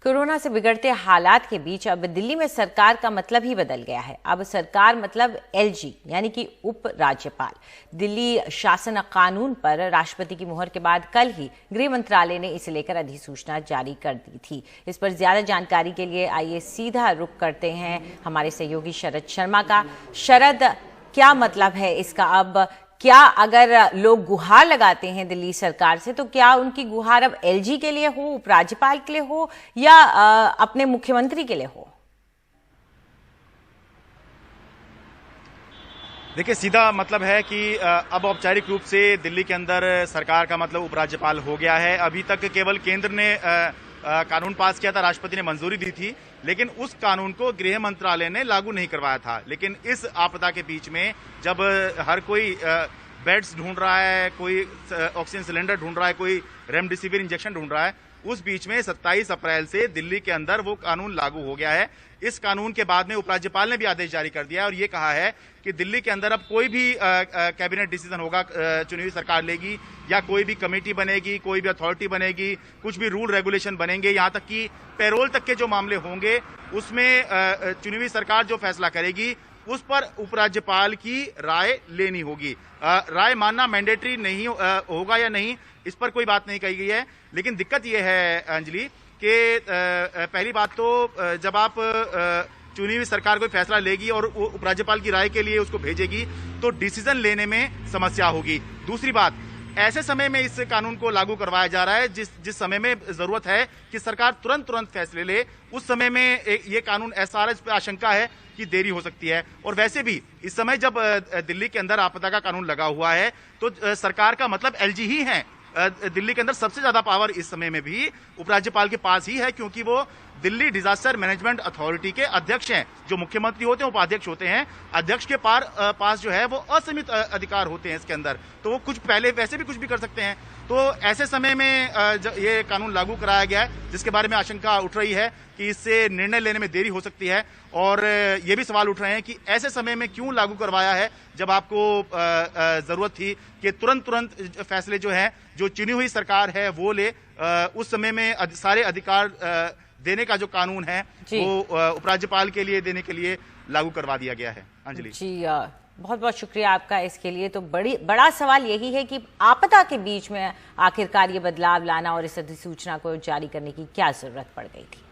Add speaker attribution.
Speaker 1: Corona से बिगड़ते हालात के बीच अब दिल्ली में सरकार का मतलब ही बदल गया है। अब सरकार मतलब एलजी यानी कि उप राज्यपाल। दिल्ली शासन कानून पर राष्ट्रपति की मुहर के बाद कल ही गृह मंत्रालय ने इसे लेकर अधिसूचना जारी कर दी थी। इस पर ज्यादा जानकारी के लिए आइए सीधा रुख करते हैं हमारे सहयोगी शरद शर्मा का। शरद, क्या मतलब है इसका? अब क्या अगर लोग गुहार लगाते हैं दिल्ली सरकार से, तो क्या उनकी गुहार अब एलजी के लिए हो, उपराज्यपाल के लिए हो, या अपने मुख्यमंत्री के लिए हो?
Speaker 2: देखिए, सीधा मतलब है कि अब औपचारिक रूप से दिल्ली के अंदर सरकार का मतलब उपराज्यपाल हो गया है। अभी तक केवल केंद्र ने कानून पास किया था, राष्ट्रपति ने मंजूरी दी थी, लेकिन उस कानून को गृह मंत्रालय ने लागू नहीं करवाया था। लेकिन इस आपदा के बीच में जब हर कोई बेड्स ढूंढ रहा है, कोई ऑक्सीजन सिलेंडर ढूंढ रहा है, कोई रेमडेसिविर इंजेक्शन ढूंढ रहा है, उस बीच में 27 अप्रैल से दिल्ली के अंदर वो कानून लागू हो गया है। इस कानून के बाद में उपराज्यपाल ने भी आदेश जारी कर दिया है और ये कहा है कि दिल्ली के अंदर अब कोई भी कैबिनेट डिसीजन होगा, चुनी हुई सरकार लेगी या कोई भी कमेटी बनेगी, कोई भी अथॉरिटी बनेगी, कुछ भी रूल रेगुलेशन बनेंगे, यहाँ तक कि पैरोल तक के जो मामले होंगे उसमें चुनी हुई सरकार जो फैसला करेगी उस पर उपराज्यपाल की राय लेनी होगी। राय मानना मैंडेटरी नहीं होगा या नहीं, इस पर कोई बात नहीं कही गई है। लेकिन दिक्कत यह है अंजलि कि पहली बात तो जब आप चुनी हुई सरकार कोई फैसला लेगी और उपराज्यपाल की राय के लिए उसको भेजेगी तो डिसीजन लेने में समस्या होगी। दूसरी बात, ऐसे समय में इस कानून को लागू करवाया जा रहा है जिस समय में जरूरत है कि सरकार तुरंत फैसले ले, उस समय में ये कानून ऐसा इस पर आशंका है कि देरी हो सकती है। और वैसे भी इस समय जब दिल्ली के अंदर आपदा का कानून लगा हुआ है तो सरकार का मतलब एलजी ही है। दिल्ली के अंदर सबसे ज्यादा पावर इस समय में भी उपराज्यपाल के पास ही है, क्योंकि वो दिल्ली डिजास्टर मैनेजमेंट अथॉरिटी के अध्यक्ष हैं। जो मुख्यमंत्री होते हैं, उपाध्यक्ष होते हैं, अध्यक्ष के पास जो है वो असीमित अधिकार होते हैं इसके अंदर, तो वो कुछ पहले वैसे भी कुछ भी कर सकते हैं। तो ऐसे समय में ये कानून लागू कराया गया है, जिसके बारे में आशंका उठ रही है कि इससे निर्णय लेने में देरी हो सकती है। और ये भी सवाल उठ रहे हैं कि ऐसे समय में क्यों लागू करवाया है जब आपको जरूरत थी कि तुरंत फैसले जो हैं, जो चुनी हुई सरकार है वो ले। उस समय में सारे अधिकार देने का जो कानून है वो उपराज्यपाल के लिए देने के लिए लागू करवा दिया गया है। अंजलि
Speaker 1: जी, बहुत बहुत शुक्रिया आपका इसके लिए। तो बड़ा सवाल यही है कि आपदा के बीच में आखिरकार ये बदलाव लाना और इस अधिसूचना को जारी करने की क्या जरूरत पड़ गई थी।